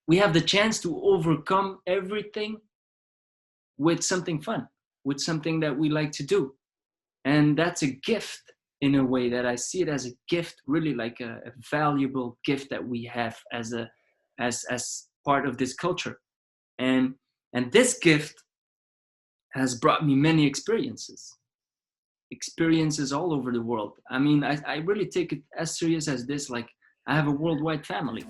we have the chance to overcome everything with something fun, with something that we like to do. And that's a gift in a way that I see it as a gift, really like a valuable gift that we have as part of this culture. And and this gift has brought me many experiences all over the world. I mean, I really take it as serious as this, like I have a worldwide family.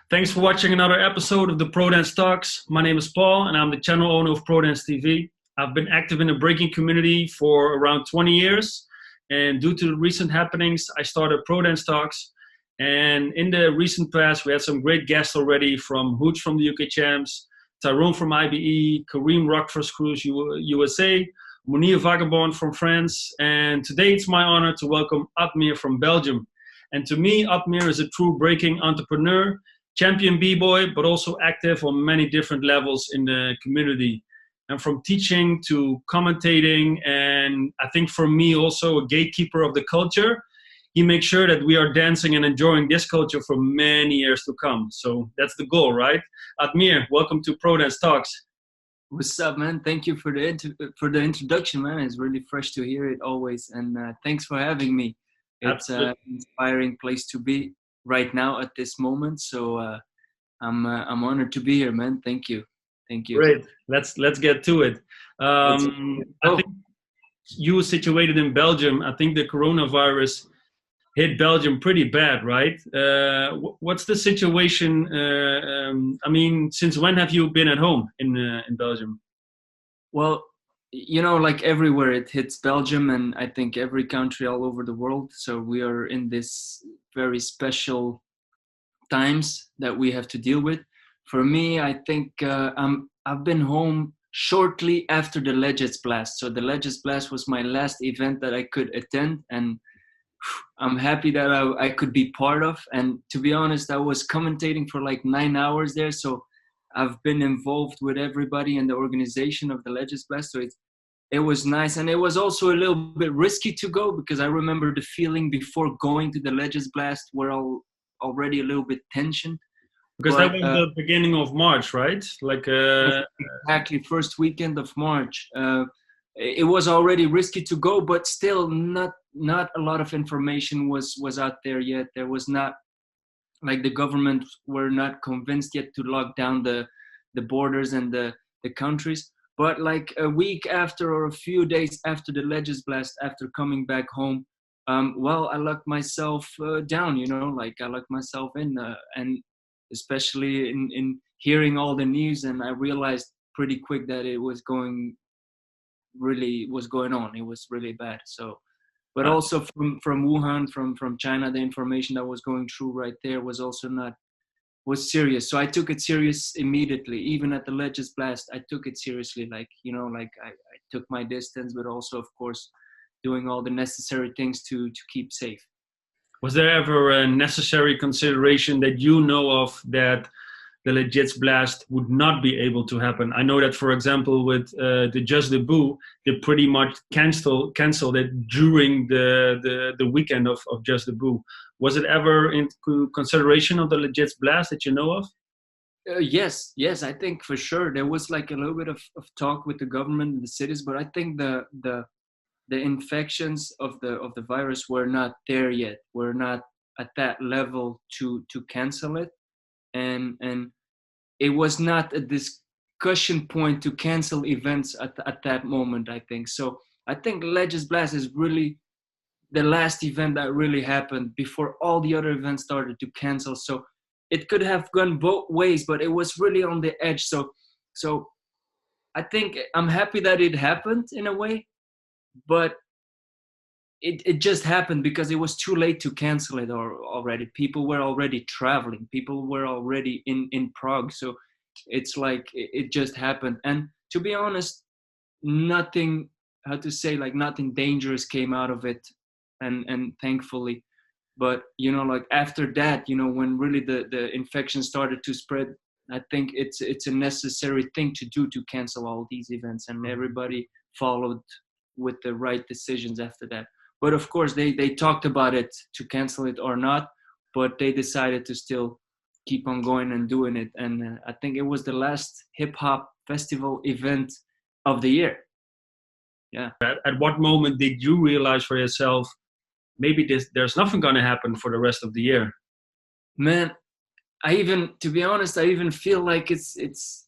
Thanks for watching another episode of the ProDance Talks. My name is Paul and I'm the channel owner of ProDanceTV. I've been active in the breaking community for around 20 years. And due to the recent happenings, I started ProDance Talks. And in the recent past, we had some great guests already, from Hooch from the UK Champs, Tyrone from IBE, Kareem Rockford Cruise USA, Munir Vagabond from France. And today it's my honor to welcome Admir from Belgium. And to me, Admir is a true breaking entrepreneur, champion b-boy, but also active on many different levels in the community. And from teaching to commentating, and I think for me also a gatekeeper of the culture, he makes sure that we are dancing and enjoying this culture for many years to come. So that's the goal, right? Admir, welcome to ProDance Talks. What's up, man? Thank you for the introduction, man. It's really fresh to hear it always, and thanks for having me. It's an inspiring place to be right now at this moment. So I'm honored to be here, man. Thank you. Great. Let's get to it. I think you were situated in Belgium. I think the coronavirus hit Belgium pretty bad, right? What's the situation? I mean, since when have you been at home in Belgium? Well, you know, like everywhere, it hits Belgium, and I think every country all over the world. So we are in this very special times that we have to deal with. For me, I think I've been home shortly after the Legends Blast. So the Legends Blast was my last event that I could attend, and I'm happy that I could be part of. And to be honest, I was commentating for like 9 hours there. So I've been involved with everybody in the organization of the Legends Blast. So it was nice. And it was also a little bit risky to go, because I remember the feeling before going to the Legends Blast were already a little bit tension. Because that was the beginning of March, right? Like exactly, first weekend of March. It was already risky to go, but still not a lot of information was out there yet. There was not, like, the government were not convinced yet to lock down the borders and the countries. But like a week after, or a few days after the Legends Blast, after coming back home, well, I locked myself down, you know, like I locked myself in, and especially in hearing all the news, and I realized pretty quick that it was going on. It was really bad. So, but also from Wuhan, from China, the information that was going through right there was also was serious. So I took it serious immediately. Even at the Legends Blast, I took it seriously. Like, you know, like I took my distance, but also, of course, doing all the necessary things to keep safe. Was there ever a necessary consideration that you know of that the Legends Blast would not be able to happen? I know that, for example, with the Just the Boo, they pretty much canceled it during the weekend of Just the Boo. Was it ever in consideration of the Legends Blast that you know of? Yes, I think for sure there was like a little bit of talk with the government and the cities, but I think the infections of the virus were not there yet. We're not at that level to cancel it, and it was not a discussion point to cancel events at that moment, I think. So I think Legends Blast is really the last event that really happened before all the other events started to cancel. So it could have gone both ways, but it was really on the edge. So I think I'm happy that it happened in a way, but it just happened because it was too late to cancel it already. People were already traveling. People were already in Prague. So it's like it just happened. And to be honest, nothing dangerous came out of it. And thankfully. But, you know, like after that, you know, when really the infection started to spread, I think it's a necessary thing to do to cancel all these events. And everybody followed with the right decisions after that. But of course, they talked about it to cancel it or not, but they decided to still keep on going and doing it. And I think it was the last hip hop festival event of the year. Yeah. At what moment did you realize for yourself, maybe there's nothing going to happen for the rest of the year? Man, to be honest, I even feel like it's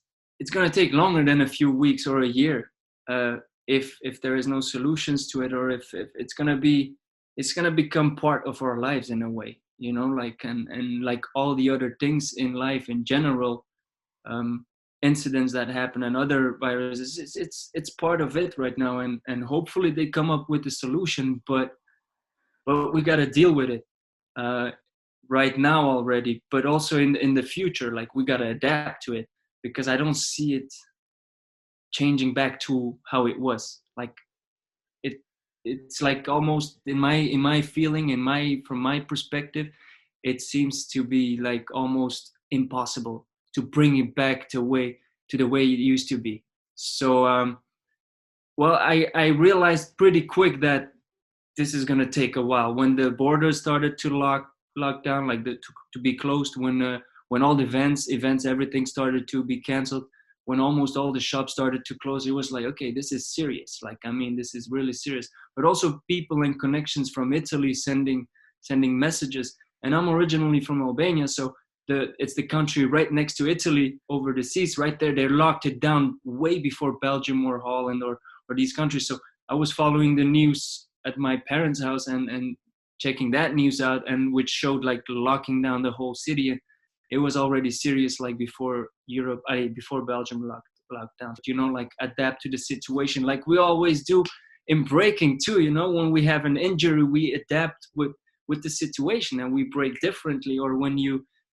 going to take longer than a few weeks or a year, if there is no solutions to it, or if it's going to become part of our lives in a way, like, and like all the other things in life in general, incidents that happen and other viruses, it's part of it right now, and hopefully they come up with a solution, but we got to deal with it right now already, but also in the future. Like, we got to adapt to it, because I don't see it changing back to how it was. Like, it's like almost in my feeling, from my perspective, it seems to be like almost impossible to bring it back to the way it used to be. So well, I realized pretty quick that this is gonna take a while. When the borders started to lock down, like to be closed, when all the events, everything started to be canceled, when almost all the shops started to close, it was like, okay, this is serious. Like, I mean, this is really serious. But also people and connections from Italy sending messages. And I'm originally from Albania, so it's the country right next to Italy over the seas. Right there, they locked it down way before Belgium or Holland or these countries. So I was following the news at my parents' house and checking that news out, and which showed like locking down the whole city. And it was already serious, like before Belgium locked down. Like, adapt to the situation, like we always do in breaking too. When we have an injury, we adapt with the situation and we break differently. Or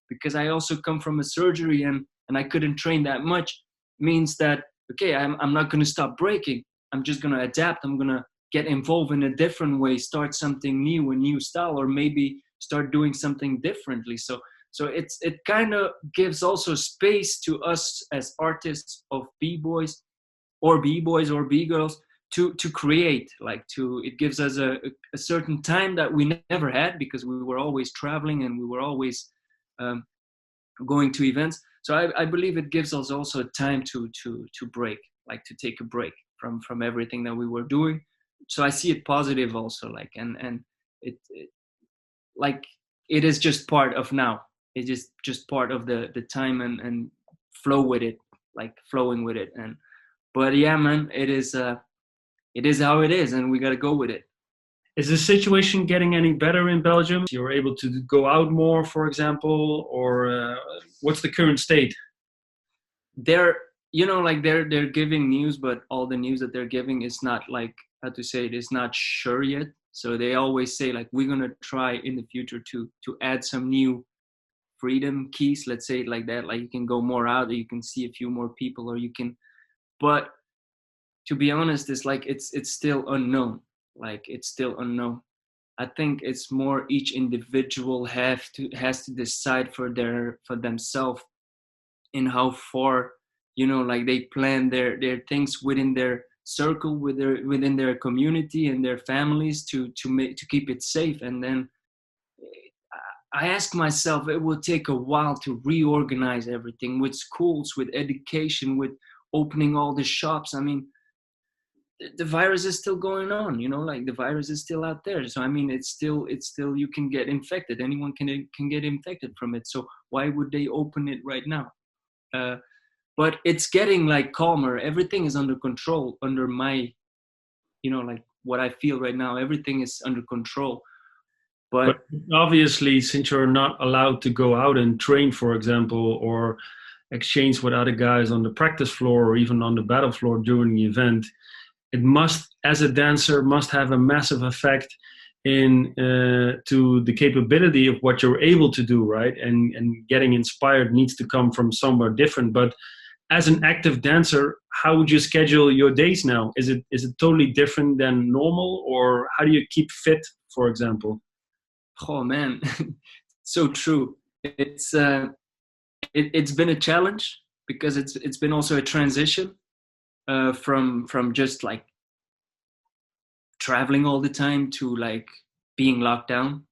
because I also come from a surgery and I couldn't train that much, means that, okay, I'm not going to stop breaking. I'm just going to adapt. I'm going to get involved in a different way, start something new, a new style, or maybe start doing something differently. So it kind of gives also space to us as artists of B-boys or B-girls to create, it gives us a certain time that we never had, because we were always traveling and we were always going to events. So I believe it gives us also time to break, like to take a break from everything that we were doing. So I see it positive also, like, and it like, it is just part of now. It is just part of the time and flow with it, like flowing with it. But yeah, man, it is how it is, and we got to go with it. Is the situation getting any better in Belgium? You're able to go out more, for example, or what's the current state? They're giving news, but all the news that they're giving is not, like, how to say it, is not sure yet. So they always say, like, we're gonna try in the future to add some new freedom keys, let's say it like that. Like, you can go more out, or you can see a few more people, or you can. But to be honest, it's like it's still unknown. Like, it's still unknown. I think it's more each individual has to decide for themselves in how far, like, they plan their things within their circle, within their community and their families to keep it safe. And then I ask myself, it will take a while to reorganize everything with schools, with education, with opening all the shops. I mean, the virus is still going on, like, the virus is still out there. So I mean, it's still you can get infected. Anyone can get infected from it. So why would they open it right now? But it's getting, like, calmer. Everything is under control, under my, like, what I feel right now. Everything is under control. But obviously, since you're not allowed to go out and train, for example, or exchange with other guys on the practice floor or even on the battle floor during the event, it must, as a dancer, must have a massive effect in to the capability of what you're able to do, right? And getting inspired needs to come from somewhere different. But as an active dancer, how would you schedule your days now? Is it totally different than normal, or how do you keep fit, for example? Oh man, so true. It's been a challenge, because it's been also a transition from just, like, traveling all the time to like being locked down.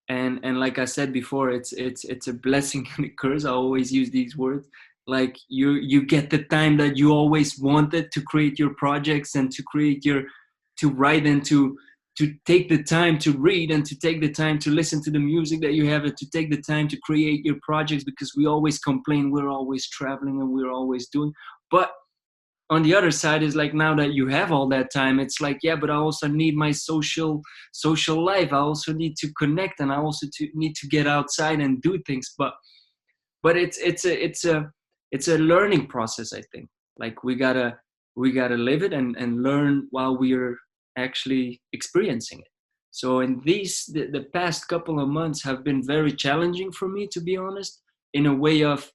And like I said before, it's a blessing and a curse. I always use these words. Like you get the time that you always wanted to create your projects and to create your, to write, and to take the time to read, and to take the time to listen to the music that you have, and to take the time to create your projects, because we always complain we're always traveling and we're always doing. But on the other side is like, now that you have all that time, it's like, yeah, but I also need my social life. I also need to connect, and I also need to get outside and do things. But it's a learning process, I think. Like we gotta live it and learn while we're actually experiencing it. So in the past couple of months have been very challenging for me, to be honest, in a way of,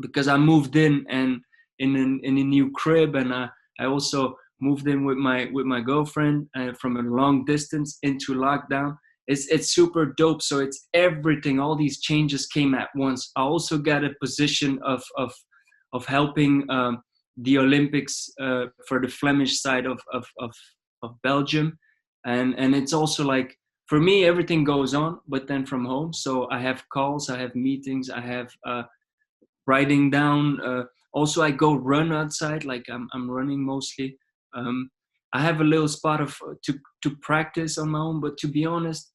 because I moved in and in a new crib, and I also moved in with my girlfriend from a long distance into lockdown. It's super dope. So it's everything. All these changes came at once. I also got a position of helping the Olympics for the Flemish side of Belgium, and it's also like, for me everything goes on, but then from home. So I have calls, I have meetings, I have writing down. Also, I go run outside. Like I'm running mostly. I have a little spot of to practice on my own. But to be honest,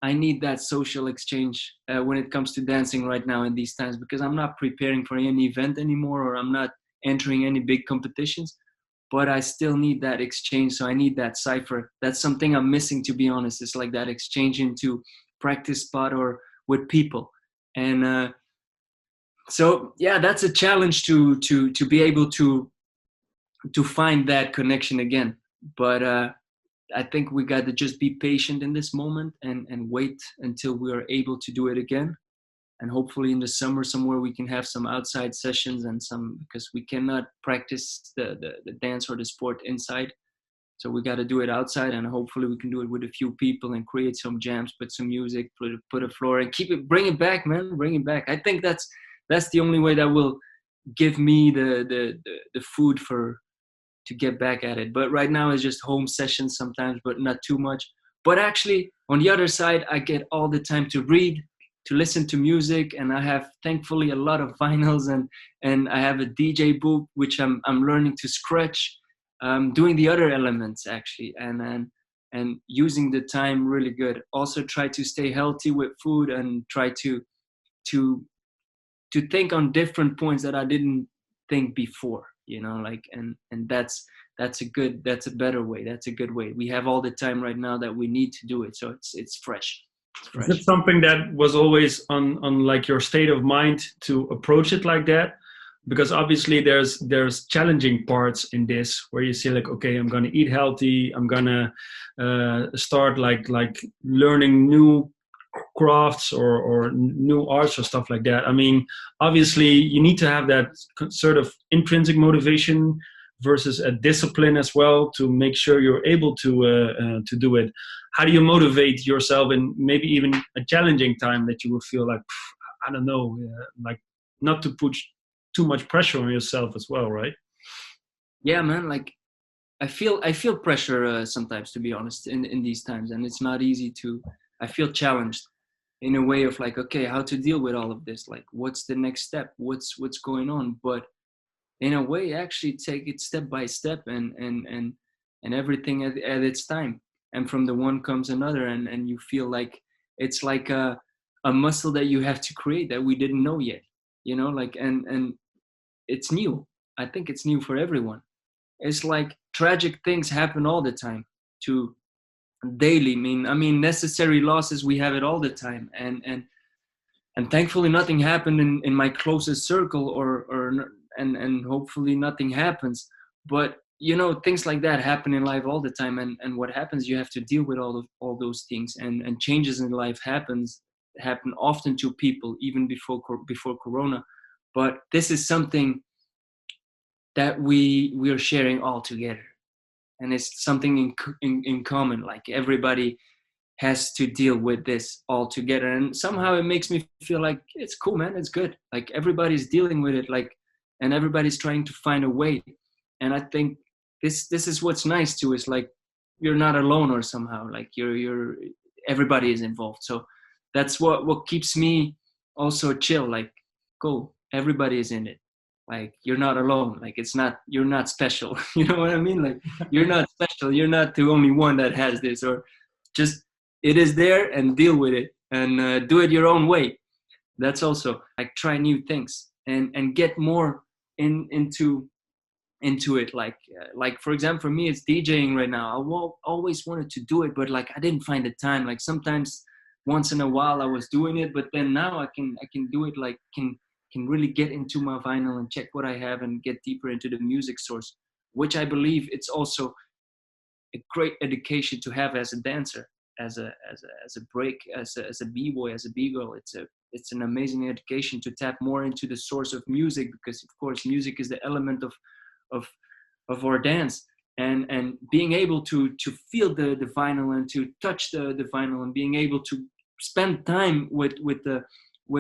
I need that social exchange when it comes to dancing right now in these times, because I'm not preparing for any event anymore, or I'm not entering any big competitions. But I still need that exchange. So I need that cipher. That's something I'm missing, to be honest. It's like that exchange into practice spot or with people. And so yeah, that's a challenge to be able to find that connection again. But I think we got to just be patient in this moment and wait until we are able to do it again. And hopefully in the summer somewhere we can have some outside sessions, and some, because we cannot practice the dance or the sport inside. So we got to do it outside, and hopefully we can do it with a few people and create some jams, put some music, put a floor, and bring it back, man, bring it back. I think that's the only way that will give me the food to get back at it. But right now it's just home sessions sometimes, but not too much. But actually on the other side, I get all the time to read, to listen to music, and I have thankfully a lot of vinyls, and I have a DJ booth which I'm learning to scratch, doing the other elements actually, and using the time really good. Also try to stay healthy with food, and try to think on different points that I didn't think before, like, and that's a better way. That's a good way. We have all the time right now that we need to do it. So it's fresh. Is it something that was always on like your state of mind to approach it like that? Because obviously there's challenging parts in this where you say like, okay, I'm going to eat healthy. I'm going to start like learning new crafts or new arts or stuff like that. I mean, obviously you need to have that sort of intrinsic motivation versus a discipline as well to make sure you're able to do it. How do you motivate yourself in maybe even a challenging time that you will feel like, I don't know, like not to put too much pressure on yourself as well, right? Yeah, man. Like I feel pressure sometimes, to be honest, in these times, and it's not easy to. I feel challenged in a way of like, okay, how to deal with all of this? Like, what's the next step? What's going on? But in a way, actually take it step by step, and everything at its time. And from the one comes another, and you feel like it's like a muscle that you have to create that we didn't know yet, like, and it's new. I think it's new for everyone. It's like tragic things happen all the time to daily. I mean necessary losses, we have it all the time, and thankfully nothing happened in my closest circle, and hopefully nothing happens. But things like that happen in life all the time, and what happens, you have to deal with all those things, and changes in life happen often to people, even before Corona. But this is something that we are sharing all together, and it's something in common. Like everybody has to deal with this all together, and somehow it makes me feel like it's cool, man. It's good. Like everybody's dealing with it, like, and everybody's trying to find a way. And I think this is what's nice too, is like you're not alone, or somehow like you're everybody is involved. So that's what keeps me also chill. Like, cool, everybody is in it. Like, you're not alone. Like, it's not, you're not special. You know what I mean? Like, you're not special. You're not the only one that has this, or just, it is there, and deal with it, and do it your own way. That's also like, try new things, and get more into it. Like for example, for me, it's DJing right now. Always wanted to do it, but like, I didn't find the time. Like, sometimes once in a while I was doing it, but then now I can do it. Like, can really get into my vinyl and check what I have and get deeper into the music source, which I believe it's also a great education to have as a dancer, as a break, as a b-boy, as a b-girl. It's an amazing education to tap more into the source of music, because of course music is the element of of our dance, and being able to feel the vinyl, and to touch the vinyl, and being able to spend time with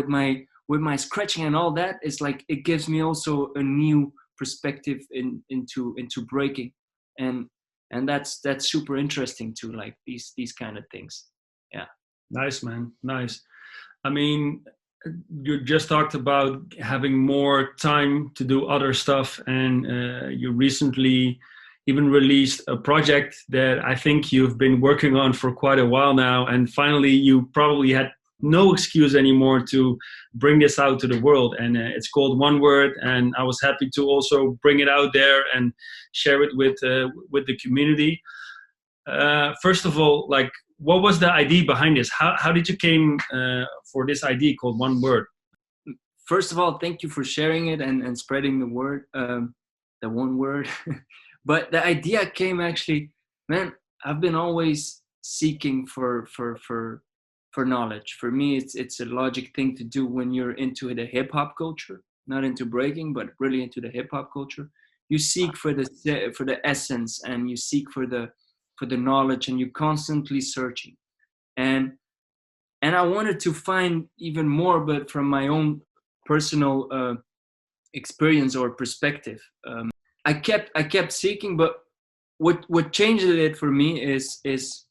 my scratching and all that, is like, it gives me also a new perspective into breaking, and that's super interesting too, like these kind of things. Yeah. Nice, man. Nice. I mean, you just talked about having more time to do other stuff, and you recently even released a project that I think you've been working on for quite a while now, and finally you probably had no excuse anymore to bring this out to the world, and it's called One Word, and I was happy to also bring it out there and share it with the community. First of all, like, what was the idea behind this? How did you came for this idea called One Word? First of all, thank you for sharing it and spreading the word, the one word. But the idea came actually, man, I've been always seeking for knowledge. For me, it's a logic thing to do when you're into the hip hop culture, not into breaking, but really into the hip hop culture. You seek for the essence, and you seek for the knowledge, and you're constantly searching. And I wanted to find even more, but from my own personal experience or perspective. I kept seeking, but what changed it for me is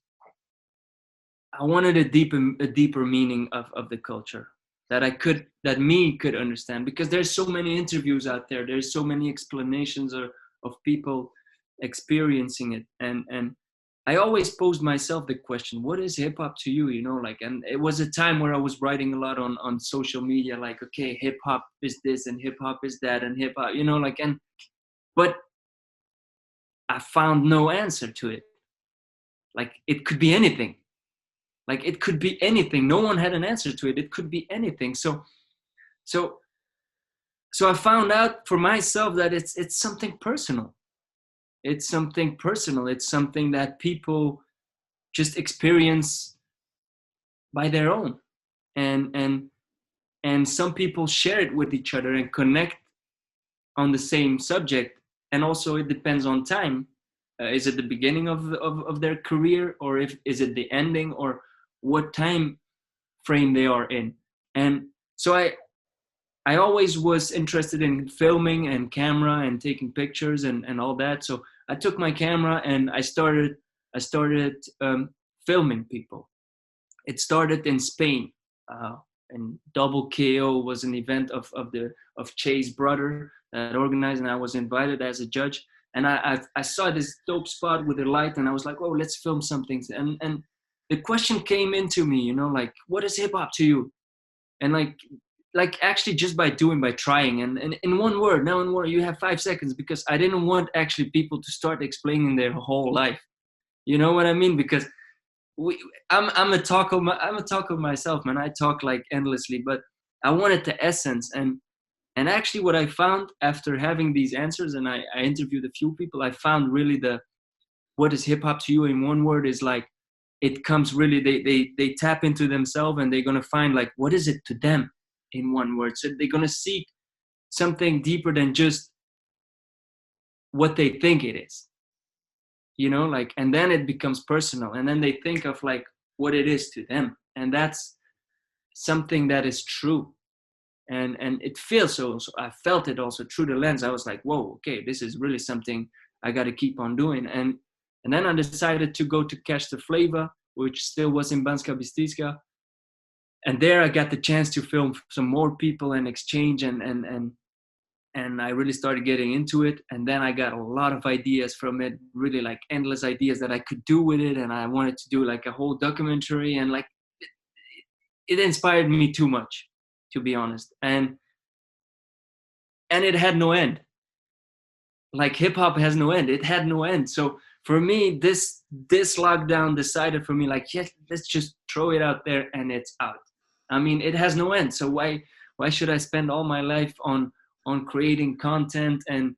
I wanted a deeper meaning of the culture, that me could understand, because there's so many interviews out there, there's so many explanations of people experiencing it, and I always posed myself the question, what is hip hop to you? You know, like, and it was a time where I was writing a lot on social media, like, okay, hip hop is this, and hip hop is that, and hip hop, you know, like, but I found no answer to it. Like, it could be anything. Like, it could be anything. No one had an answer to it. It could be anything. So I found out for myself that it's something personal. It's something personal. It's something that people just experience by their own, and some people share it with each other and connect on the same subject. And also, it depends on time. Is it the beginning of their career, or is it the ending, or what time frame they are in? And so I always was interested in filming and camera and taking pictures and all that. So I took my camera and I started filming people. It started in Spain, and Double KO was an event of Che's brother that organized, and I was invited as a judge. And I saw this dope spot with a light, and I was like, oh, let's film something. And the question came into me, you know, like, what is hip hop to you? And like actually just by trying, and in one word, now in word, you have 5 seconds, because I didn't want actually people to start explaining their whole life. You know what I mean? Because I'm a talker myself, man. I talk like endlessly, but I wanted the essence. And actually what I found after having these answers, and I interviewed a few people, I found really what is hip hop to you in one word is like, it comes really, they tap into themselves, and they're going to find like, what is it to them in one word? So they're going to seek something deeper than just what they think it is, you know, like, and then it becomes personal, and then they think of like what it is to them. And that's something that is true. And it feels so I felt it also through the lens. I was like, whoa, okay, this is really something I got to keep on doing. And And then I decided to go to Catch the Flavor, which still was in Banska Bystrica. And there I got the chance to film some more people and exchange, and I really started getting into it. And then I got a lot of ideas from it, really like endless ideas that I could do with it. And I wanted to do like a whole documentary, and like it inspired me too much, to be honest. And it had no end. Like hip hop has no end. It had no end. So for me, this lockdown decided for me, like, yes, let's just throw it out there and it's out. I mean, it has no end. So why should I spend all my life on creating content and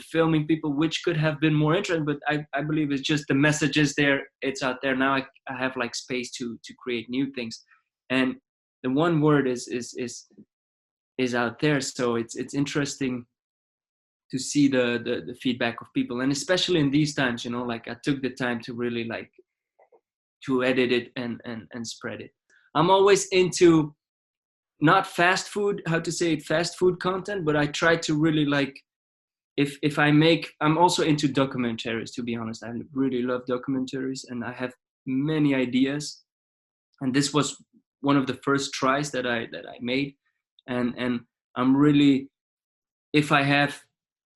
filming people, which could have been more interesting? But I believe it's just the message is there. It's out there now. I have like space to create new things, and the one word is out there. So it's interesting to see the feedback of people, and especially in these times, you know, like I took the time to really like to edit it and spread it. I'm always into not fast food, fast food content, but I try to really like, if I make, I'm also into documentaries, to be honest. I really love documentaries, and I have many ideas, and this was one of the first tries that I made, and I'm really, if I have,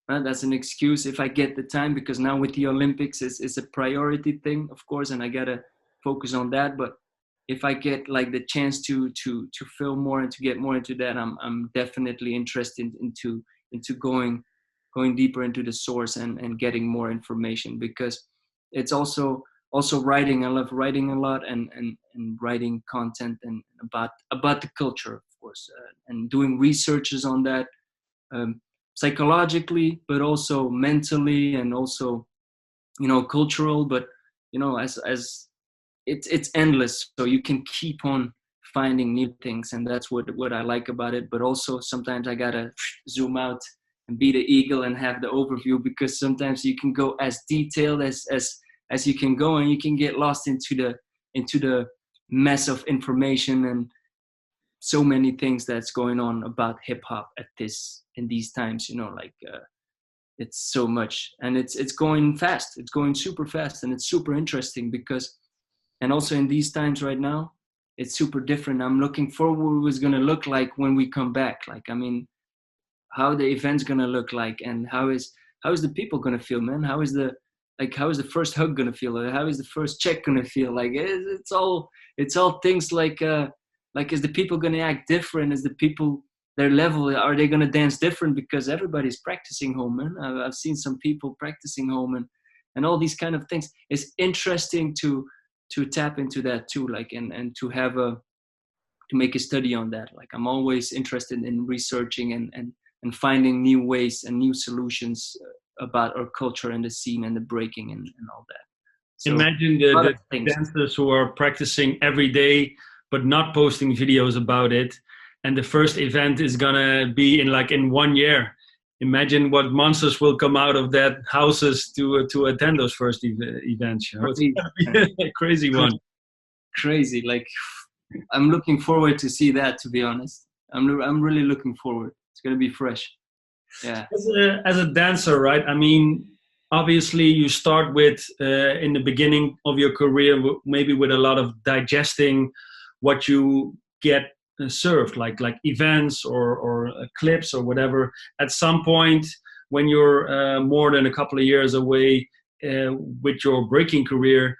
that's an excuse if I get the time, because now with the Olympics it's a priority thing, of course, and I gotta focus on that. But if I get like the chance to film more and to get more into that, I'm definitely interested into going deeper into the source and getting more information, because it's also writing. I love writing a lot, and writing content and about the culture, of course, and doing researches on that. Psychologically, but also mentally, and also, you know, cultural. But you know, as it's endless, so you can keep on finding new things, and that's what I like about it. But also sometimes I gotta zoom out and be the eagle and have the overview, because sometimes you can go as detailed as you can go, and you can get lost into the mess of information and so many things that's going on about hip hop in these times, you know, like it's so much, and it's going fast. It's going super fast, and it's super interesting, because, and also in these times right now, it's super different. I'm looking forward what's going to look like when we come back. Like, I mean, how the event's going to look like, and how is the people going to feel, man? How is the first hug going to feel? How is the first check going to feel? Like, it's all things like is the people going to act different? Is the people, their level, are they going to dance different? Because everybody's practicing home, man. I've seen some people practicing home, and all these kind of things. It's interesting to tap into that too, like, and to have to make a study on that. Like, I'm always interested in researching and finding new ways and new solutions about our culture and the scene and the breaking and all that. So, imagine the dancers who are practicing every day but not posting videos about it, and the first event is gonna be in 1 year. Imagine what monsters will come out of that houses to attend those first events. You know? It's gonna be a crazy one. Crazy. Like, I'm looking forward to see that, to be honest. I'm really looking forward. It's gonna be fresh. Yeah. As a dancer, right? I mean, obviously you start with in the beginning of your career maybe with a lot of digesting what you get served, like events or clips or whatever. At some point, when you're more than a couple of years away with your breaking career,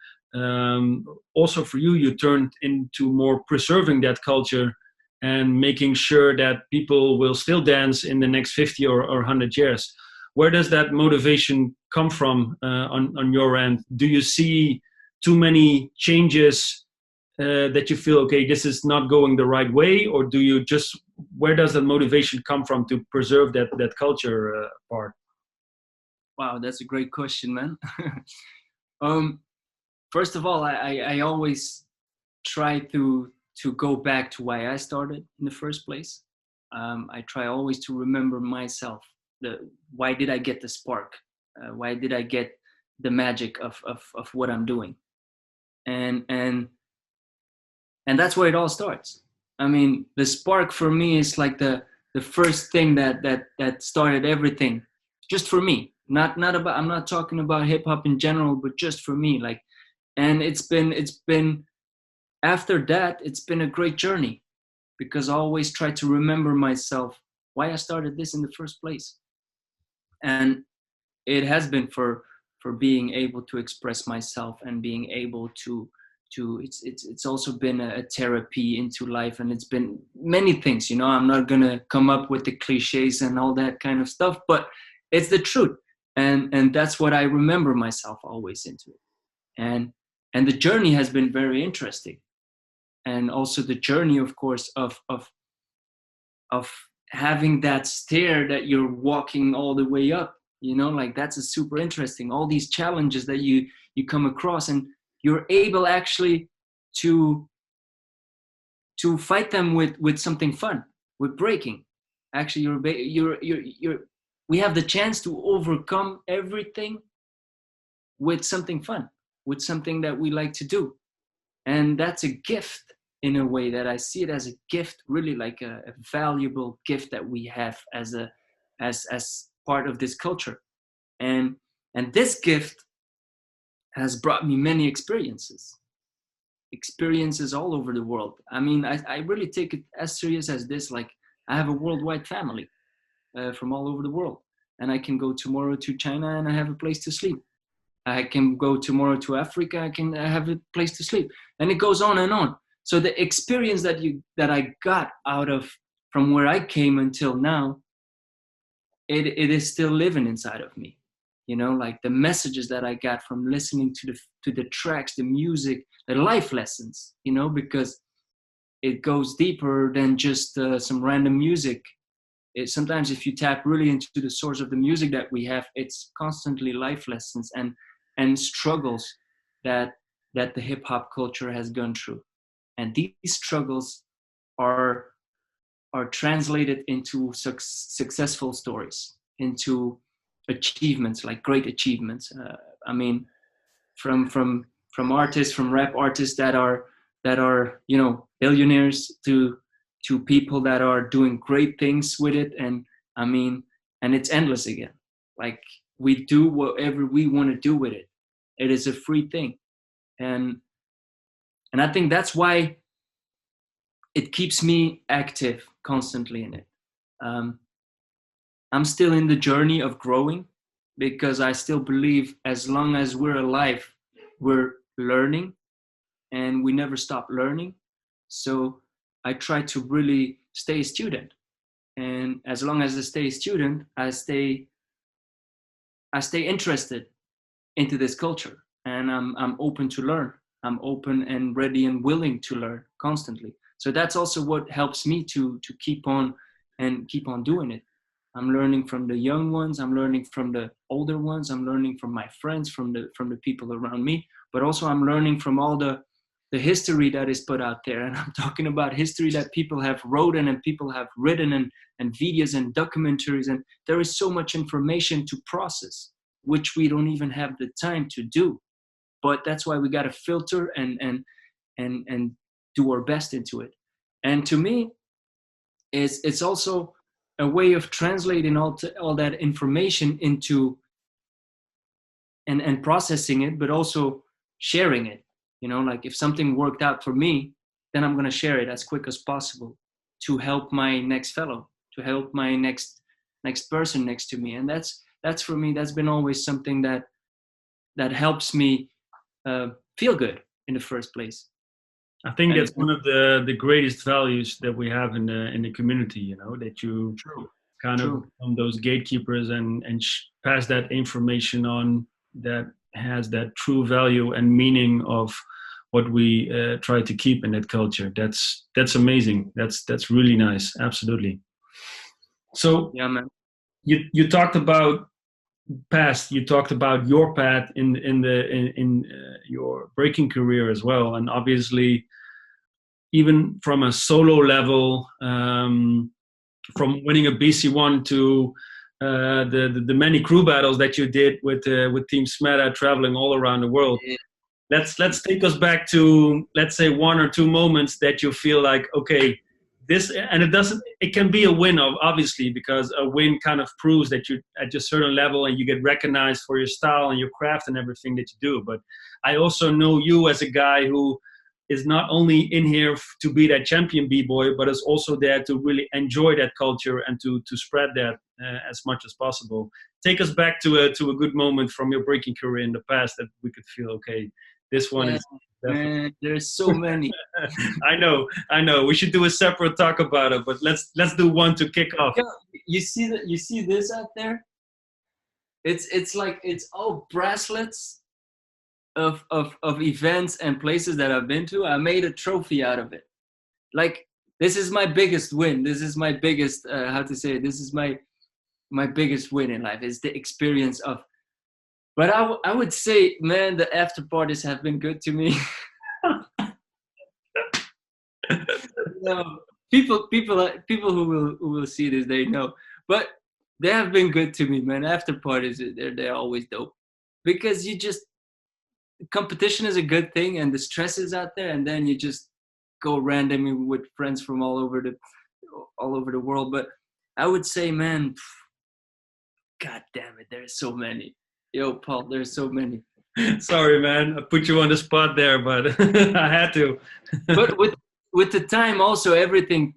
also for you turned into more preserving that culture and making sure that people will still dance in the next 50 or 100 years. Where does that motivation come from on your end? Do you see too many changes that you feel, okay, this is not going the right way? Or do you just, where does the motivation come from to preserve that culture part? Wow, that's a great question, man. First of all, I always try to go back to why I started in the first place. I try always to remember myself. Why did I get the spark? Why did I get the magic of what I'm doing? And that's where it all starts. I mean, the spark for me is like the first thing that started everything, just for me. Not about, I'm not talking about hip hop in general, but just for me, like, and it's been after that, it's been a great journey, because I always try to remember myself why I started this in the first place. And it has been for being able to express myself and being able to it's also been a therapy into life, and it's been many things, you know. I'm not gonna come up with the cliches and all that kind of stuff, but it's the truth. And that's what I remember myself always into it. And the journey has been very interesting, and also the journey, of course, of having that stair that you're walking all the way up, you know, like that's a super interesting, all these challenges that you come across, and you're able actually to fight them with something fun, with breaking. Actually, you're we have the chance to overcome everything with something fun, with something that we like to do. And that's a gift, in a way that I see it as a gift, really, like a valuable gift that we have as part of this culture. And this gift has brought me many experiences all over the world. I mean, I really take it as serious as this. Like, I have a worldwide family from all over the world, and I can go tomorrow to China and I have a place to sleep. I can go tomorrow to Africa, I have a place to sleep, and it goes on and on. So the experience that I got out of from where I came until now, it is still living inside of me. You know, like the messages that I got from listening to the tracks, the music, the life lessons, you know, because it goes deeper than just some random music. Sometimes if you tap really into the source of the music that we have, it's constantly life lessons and struggles that the hip hop culture has gone through. And these struggles are translated into successful stories, into achievements, like great achievements. I mean, from artists, from rap artists that are you know, billionaires, to people that are doing great things with it. And I mean, and it's endless again. Like, we do whatever we want to do with it. It is a free thing. And I think that's why it keeps me active constantly in it. I'm still in the journey of growing, because I still believe as long as we're alive, we're learning, and we never stop learning. So I try to really stay a student. And as long as I stay a student, I stay interested into this culture, and I'm open to learn. I'm open and ready and willing to learn constantly. So that's also what helps me to keep on doing it. I'm learning from the young ones. I'm learning from the older ones. I'm learning from my friends, from the people around me. But also I'm learning from all the history that is put out there. And I'm talking about history that people have written and people have written, and videos and documentaries. And there is so much information to process, which we don't even have the time to do. But that's why we got to filter and do our best into it. And to me, it's also a way of translating all that information into and processing it, but also sharing it. You know, like if something worked out for me, then I'm going to share it as quick as possible to help my next fellow, to help my next person next to me. And that's for me, that's been always something that helps me feel good in the first place. I think that's one of the greatest values that we have in the community, you know, that you kind of become those gatekeepers and pass that information on that has that true value and meaning of what we try to keep in that culture. That's amazing. That's really nice. Absolutely. So yeah, man. You talked about past. You talked about your path in your breaking career as well, and obviously, even from a solo level, from winning a BC1 to the many crew battles that you did with Team Smeta, traveling all around the world. Yeah. Let's take us back to, let's say, one or two moments that you feel like, okay, and it can be a win, obviously, because a win kind of proves that you're at a certain level and you get recognized for your style and your craft and everything that you do. But I also know you as a guy who is not only in here to be that champion b-boy, but is also there to really enjoy that culture and to spread that as much as possible. Take us back to a good moment from your breaking career in the past that we could feel, okay, this one is definitely. Man, there's so many. I know. We should do a separate talk about it, but let's do one to kick off. You see this out there? It's like it's all bracelets of events and places that I've been to. I made a trophy out of it. Like, this is my biggest win. This is my biggest how to say it? This is my biggest win in life, is the experience of. But I would say, man, the after parties have been good to me. No, people who will see this, they know. But they have been good to me, man. After parties, they're always dope, because competition is a good thing, and the stress is out there, and then you just go randomly with friends from all over the world. But I would say, man, God damn it, there's so many. Yo, Paul, there's so many. Sorry, man, I put you on the spot there, but I had to. But with the time, also everything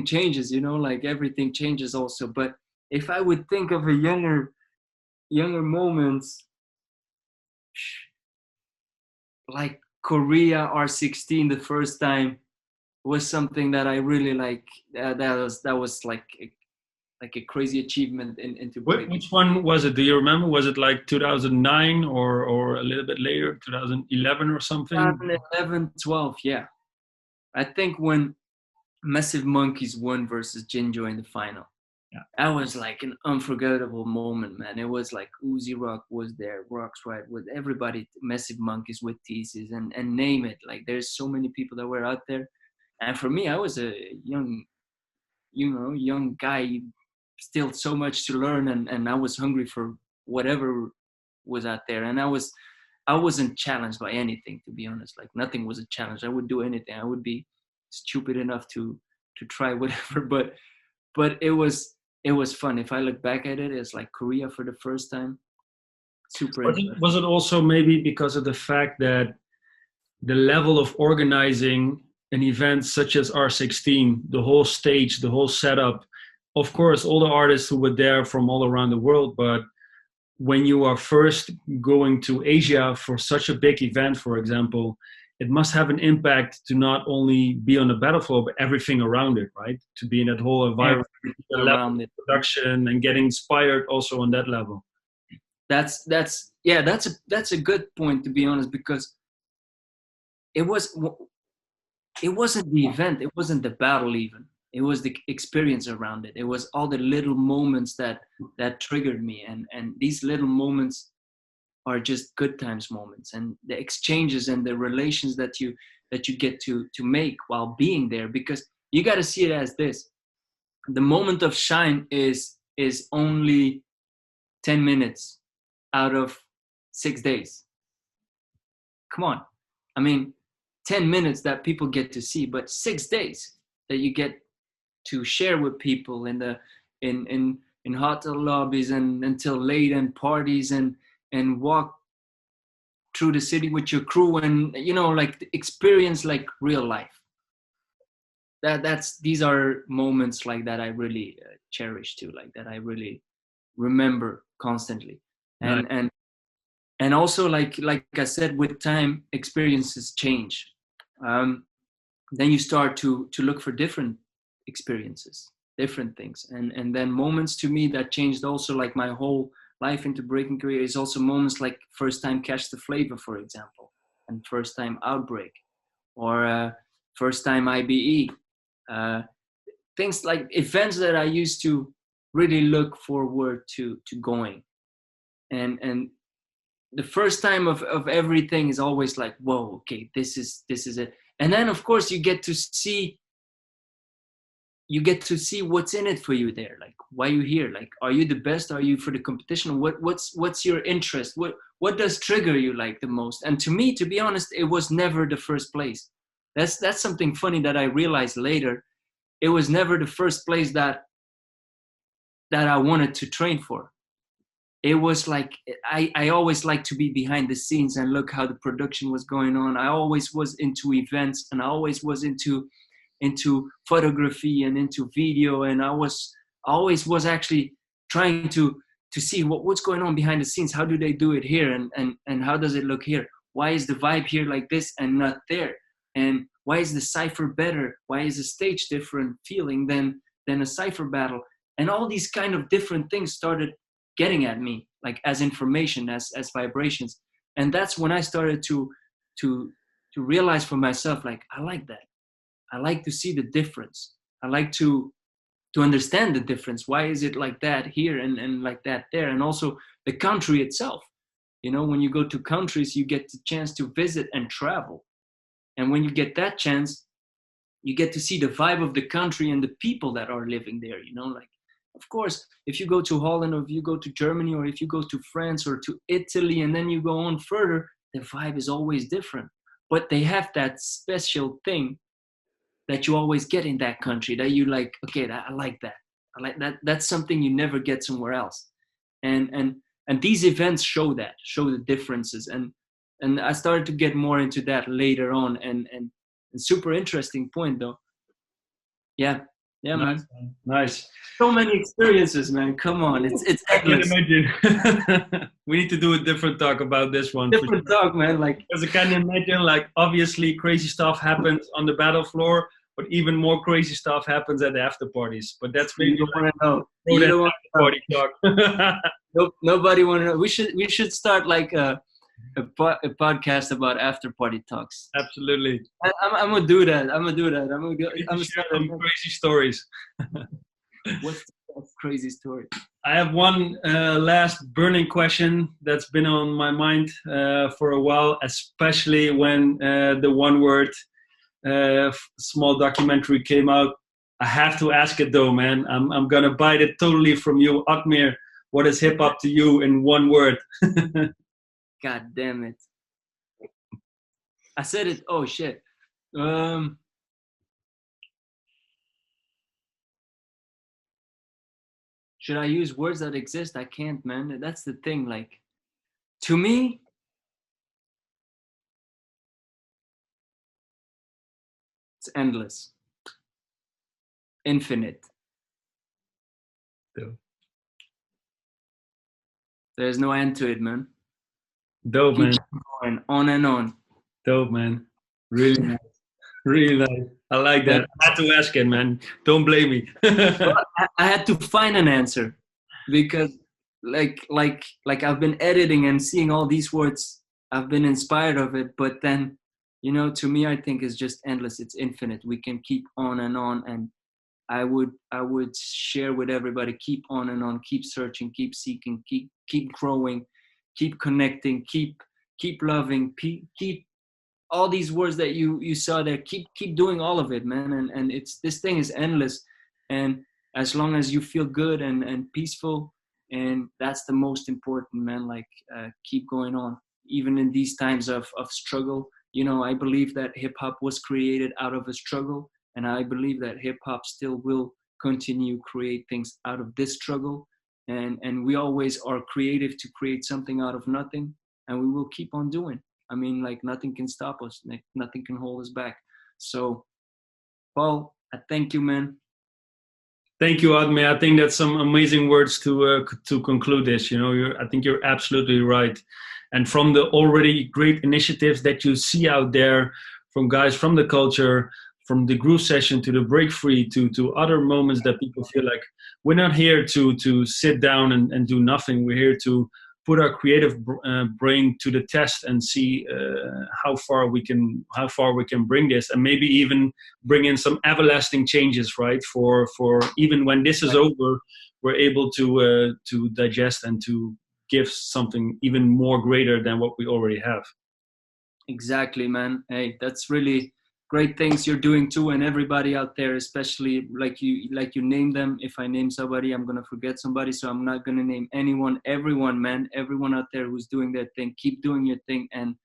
changes. Like everything changes also. But if I would think of a younger moments, like Korea R16, the first time, was something that I really like. That was like a crazy achievement into breaking. Which one was it? Do you remember? Was it like 2009 or a little bit later, 2011 or something? 2011, 12, yeah. I think when Massive Monkeys won versus Jinjo in the final. Yeah. That was like an unforgettable moment, man. It was like Uzi Rock was there, Rock's right, with everybody, Massive Monkeys with Thesis, and name it. Like, there's so many people that were out there. And for me, I was a young guy, still so much to learn, and I was hungry for whatever was out there. And I wasn't challenged by anything, to be honest. Like, nothing was a challenge. I would do anything. I would be stupid enough to try whatever, but it was fun. If I look back at it, it's like Korea for the first time. Super. Was it also maybe because of the fact that the level of organizing an event such as R16, the whole stage, the whole setup, of course, all the artists who were there from all around the world, but when you are first going to Asia for such a big event, for example, it must have an impact to not only be on the battlefield, but everything around it, right? To be in that whole environment, around it, production, and getting inspired also on that level. That's a good point, to be honest, because it wasn't the event, it wasn't the battle even. It was the experience around it. It was all the little moments that triggered me, and these little moments are just good times moments, and the exchanges and the relations that you get to make while being there. Because you got to see it as this: the moment of shine is only 10 minutes out of 6 days. Come on, I mean, 10 minutes that people get to see, but 6 days that you get to share with people in hotel lobbies and until late, and parties, and walk through the city with your crew, and like experience like real life. These are moments like that I really cherish too, like that I really remember constantly. And also like I said, with time, experiences change. Then you start to look for different experiences, different things, and then moments to me that changed also like my whole life into breaking career is also moments like first time Catch the Flavor, for example, and first time Outbreak, or first time IBE, things like events that I used to really look forward to going, and the first time of everything is always like, whoa, okay, this is it. And then of course you get to see what's in it for you there. Like, why are you here? Like, are you the best? Are you for the competition? What's your interest? What does trigger you like the most? And to me, to be honest, it was never the first place. That's something funny that I realized later. It was never the first place that I wanted to train for. It was like I always liked to be behind the scenes and look how the production was going on. I always was into events, and I always was into photography and into video, and I always was actually trying to see what's going on behind the scenes. How do they do it here, and how does it look here? Why is the vibe here like this and not there? And why is the cipher better? Why is the stage different feeling than a cipher battle? And all these kind of different things started getting at me, like as information, as vibrations. And that's when I started to realize for myself, like, I like that. I like to see the difference. I like to understand the difference. Why is it like that here and like that there? And also the country itself. You know, when you go to countries, you get the chance to visit and travel. And when you get that chance, you get to see the vibe of the country and the people that are living there, you know, like, of course, if you go to Holland, or if you go to Germany, or if you go to France or to Italy, and then you go on further, the vibe is always different. But they have that special thing that you always get in that country, that you like, okay, I like that. I like that. That's something you never get somewhere else. And these events show the differences. And I started to get more into that later on. And super interesting point though. Yeah, Nice, man. nice. So many experiences, man. Come on, it's endless. I can imagine. We need to do a different talk about this one. Different talk, man. Like, because I can imagine, like, obviously crazy stuff happens on the battle floor, but even more crazy stuff happens at the after parties. But that's maybe you don't want to know. You don't want party talk. Nobody want to know. We should start like a podcast about after party talks. Absolutely. I'm gonna do that. I'm gonna share some crazy stories. What's the crazy story? I have one last burning question that's been on my mind for a while, especially when the one word small documentary came out. I have to ask it though, man. I'm gonna bite it totally from you. Admir, what is hip hop to you in one word? God damn it. I said it. Oh shit. Should I use words that exist? I can't, man. That's the thing. Like, to me, it's endless, infinite. Dope. There's no end to it, man. Dope, man. Going on and on. Dope, man. Really nice. Really nice. I like that. I had to ask it, man. Don't blame me. Well, I had to find an answer, because like I've been editing and seeing all these words. I've been inspired of it, but then, you know, to me, I think it's just endless. It's infinite. We can keep on, and I would share with everybody, keep on and on, keep searching, keep seeking, keep growing, keep connecting, keep loving, keep all these words that you saw there. Keep doing all of it, man. And it's, this thing is endless. And as long as you feel good and peaceful, and that's the most important, man. Like, keep going on, even in these times of struggle. You know, I believe that hip hop was created out of a struggle. And I believe that hip hop still will continue create things out of this struggle. And we always are creative to create something out of nothing. And we will keep on doing. I mean, like, nothing can stop us. Like, nothing can hold us back. So, Paul, I thank you, man. Thank you, Admir. I think that's some amazing words to conclude this. You know, I think you're absolutely right. And from the already great initiatives that you see out there, from guys from the culture, from the groove session to the break free to other moments that people feel like we're not here to sit down and do nothing. We're here to put our creative brain to the test and see how far we can bring this, and maybe even bring in some everlasting changes, right? For even when this is over, we're able to digest and to give something even more greater than what we already have. Exactly, man. Hey, that's really great things you're doing too, and everybody out there, especially like you name them. If I name somebody, I'm gonna forget somebody, so I'm not gonna name anyone. Everyone, man, everyone out there who's doing their thing, keep doing your thing. And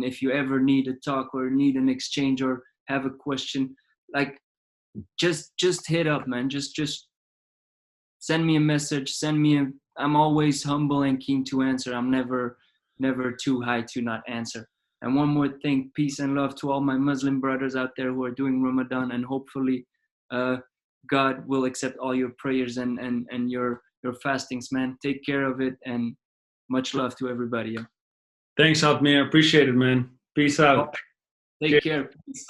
if you ever need a talk or need an exchange or have a question, like just hit up, man. Just send me a message. I'm always humble and keen to answer. I'm never too high to not answer. And one more thing, peace and love to all my Muslim brothers out there who are doing Ramadan, and hopefully God will accept all your prayers and your fastings, man. Take care of it, and much love to everybody. Yeah. Thanks, Admir. Appreciate it, man. Peace out. Take care. Peace.